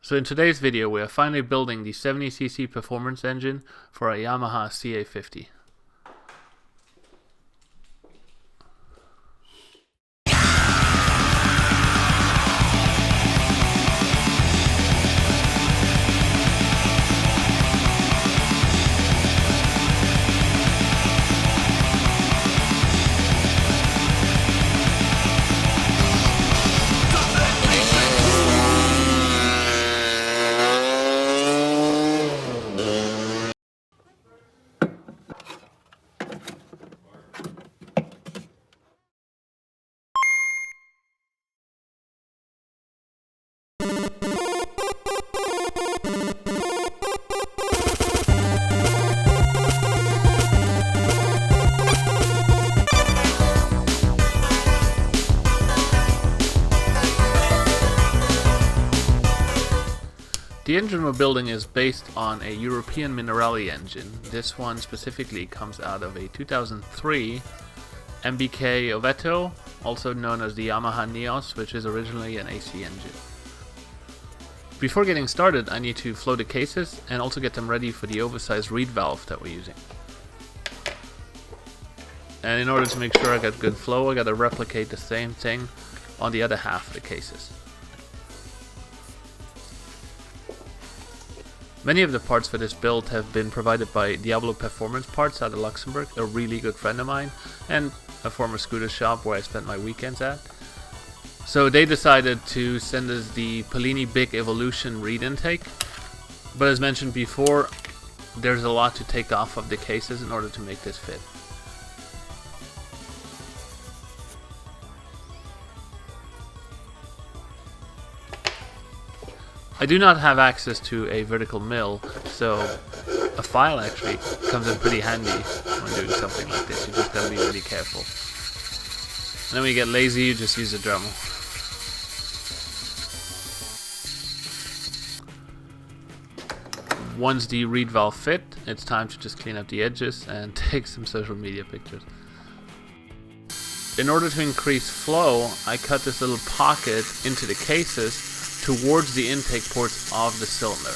So in today's video we are finally building the 70cc performance engine for a Yamaha CA50. The engine we're building is based on a European Minarelli engine. This one specifically comes out of a 2003 MBK Ovetto, also known as the Yamaha Neos, which is originally an AC engine. Before getting started, I need to flow the cases and also get them ready for the oversized reed valve that we're using. And in order to make sure I get good flow, I gotta replicate the same thing on the other half of the cases. Many of the parts for this build have been provided by Diabolo.lu Performance Parts out of Luxembourg, a really good friend of mine, and a former scooter shop where I spent my weekends at. So they decided to send us the Polini Big Evolution reed intake, but as mentioned before, there's a lot to take off of the cases in order to make this fit. I do not have access to a vertical mill, so a file actually comes in pretty handy when doing something like this. You just gotta be really careful. And then when you get lazy, you just use a Dremel. Once the reed valve fit, it's time to just clean up the edges and take some social media pictures. In order to increase flow, I cut this little pocket into the cases towards the intake ports of the cylinder.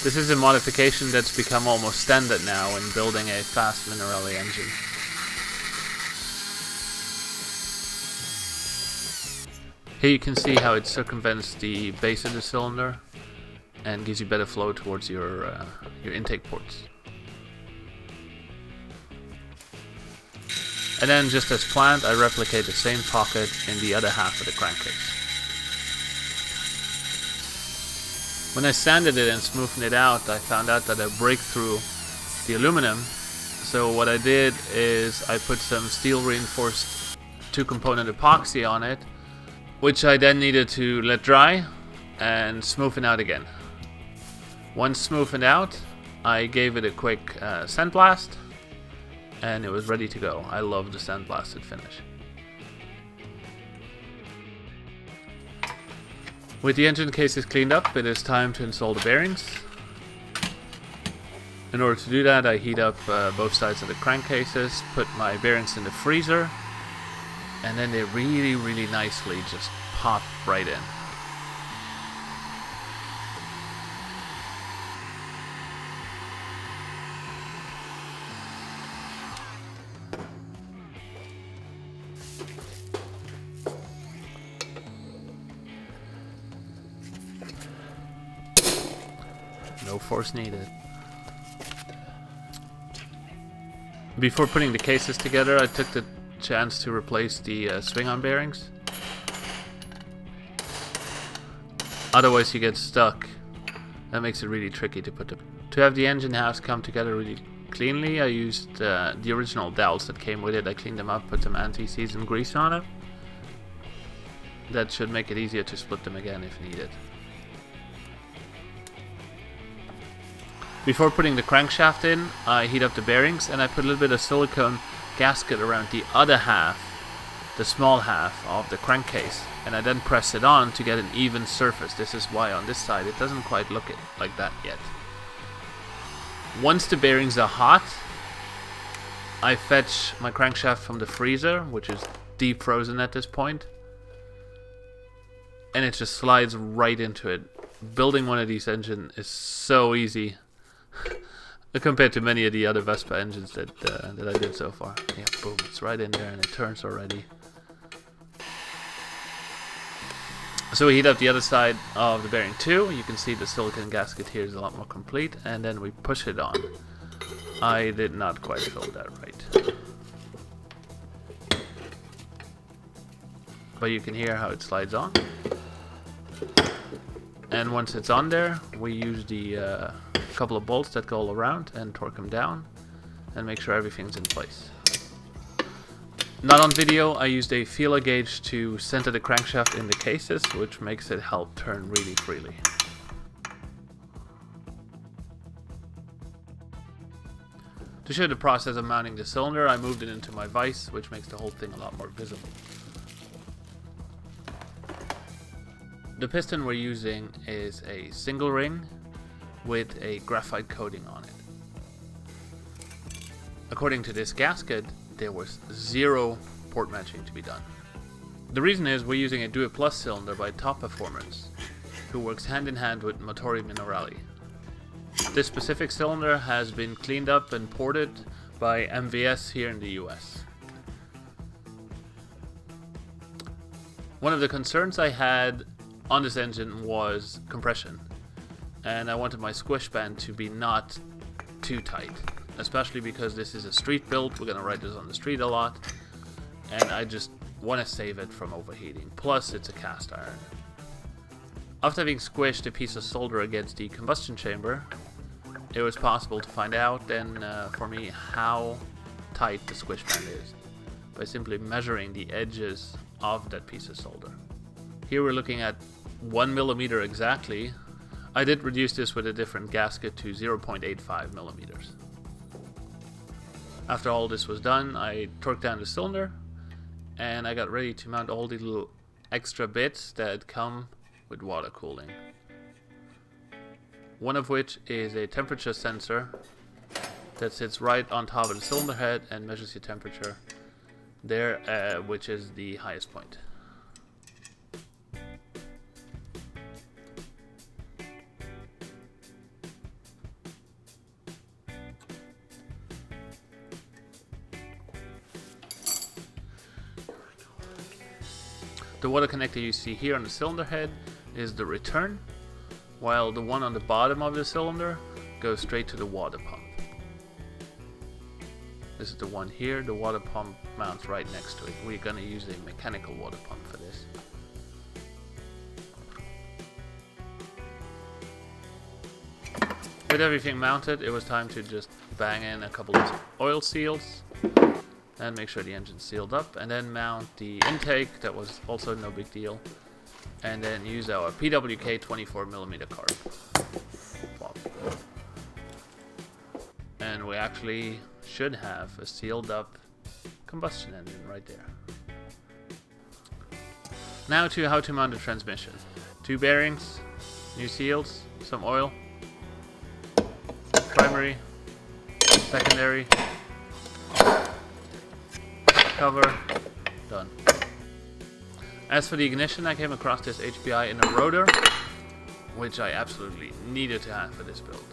This is a modification that's become almost standard now in building a fast Minarelli engine. Here you can see how it circumvents the base of the cylinder and gives you better flow towards your intake ports. And then, just as planned, I replicate the same pocket in the other half of the crankcase. When I sanded it and smoothed it out, I found out that I break through the aluminum. So what I did is I put some steel reinforced 2-component epoxy on it, which I then needed to let dry and smoothen out again. Once smoothened out, I gave it a quick sandblast, and it was ready to go. I love the sandblasted finish. With the engine cases cleaned up, it is time to install the bearings. In order to do that, I heat up both sides of the crankcases, put my bearings in the freezer, and then they really nicely just pop right in. No force needed. Before putting the cases together, I took the chance to replace the swing-arm bearings. Otherwise you get stuck. That makes it really tricky to put them. To have the engine house come together really cleanly, I used the original dowels that came with it. I cleaned them up, put some anti-season grease on it. That should make it easier to split them again if needed. Before putting the crankshaft in, I heat up the bearings and I put a little bit of silicone gasket around the other half, the small half of the crankcase, and I then press it on to get an even surface. This is why on this side it doesn't quite look like that yet. Once the bearings are hot, I fetch my crankshaft from the freezer, which is deep frozen at this point, and it just slides right into it building one of these engines is so easy compared to many of the other Vespa engines that I did so far. Yeah, boom, it's right in there and it turns already. So we heat up the other side of the bearing too. You can see the silicon gasket here is a lot more complete, and then we push it on. I did not quite fill that right. But you can hear how it slides on. And once it's on there, we use the couple of bolts that go all around and torque them down and make sure everything's in place. Not on video, I used a feeler gauge to center the crankshaft in the cases, which makes it help turn really freely. To show the process of mounting the cylinder, I moved it into my vise, which makes the whole thing a lot more visible. The piston we're using is a single ring with a graphite coating on it. According to this gasket, there was 0 port matching to be done. The reason is we're using a Do It Plus cylinder by Top Performance, who works hand in hand with Motori Minarelli. This specific cylinder has been cleaned up and ported by MVS here in the US. One of the concerns I had on this engine was compression, and I wanted my squish band to be not too tight, especially because this is a street build. We're going to ride this on the street a lot, and I just want to save it from overheating. Plus, it's a cast iron. After having squished a piece of solder against the combustion chamber, it was possible to find out then for me how tight the squish band is by simply measuring the edges of that piece of solder. Here we're looking at 1 millimeter exactly. I did reduce this with a different gasket to 0.85 millimeters. After all this was done, I torqued down the cylinder and I got ready to mount all the little extra bits that come with water cooling. One of which is a temperature sensor that sits right on top of the cylinder head and measures your temperature there, which is the highest point. The water connector you see here on the cylinder head is the return, while the one on the bottom of the cylinder goes straight to the water pump. This is the one here. The water pump mounts right next to it. We're going to use a mechanical water pump for this. With everything mounted, it was time to just bang in a couple of oil seals and make sure the engine's sealed up, and then mount the intake. That was also no big deal, and then use our PWK 24mm card. Plop. And we actually should have a sealed up combustion engine right there. Now to how to mount the transmission. 2 bearings, new seals, some oil, primary, secondary, cover, done. As for the ignition, I came across this HPI in a rotor, which I absolutely needed to have for this build.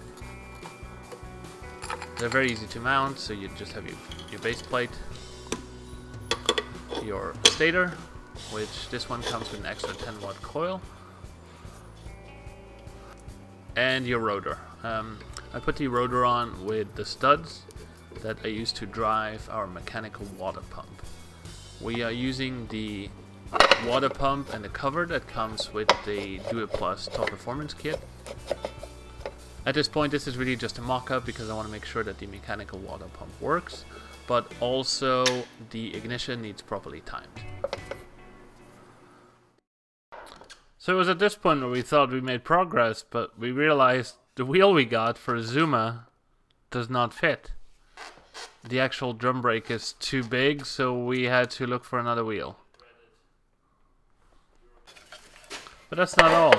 They're very easy to mount, so you just have your base plate, your stator, which this one comes with an extra 10-watt coil, and your rotor. I put the rotor on with the studs that I used to drive our mechanical water pump. We are using the water pump and the cover that comes with the Do It Plus Top Performance kit. At this point, this is really just a mock-up because I want to make sure that the mechanical water pump works, but also the ignition needs properly timed. So it was at this point where we thought we made progress, but we realized the wheel we got for Zuma does not fit. The actual drum brake is too big, so we had to look for another wheel. But that's not all.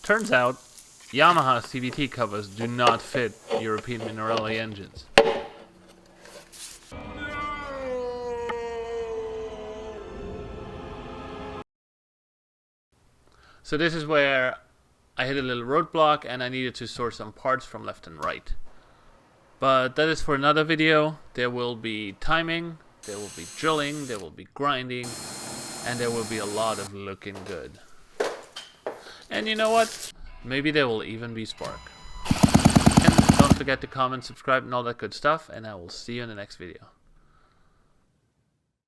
Turns out, Yamaha CVT covers do not fit European Minarelli engines. So this is where I hit a little roadblock and I needed to sort some parts from left and right. But that is for another video. There will be timing, there will be drilling, there will be grinding, and there will be a lot of looking good. And you know what? Maybe there will even be spark. And don't forget to comment, subscribe, and all that good stuff, and I will see you in the next video.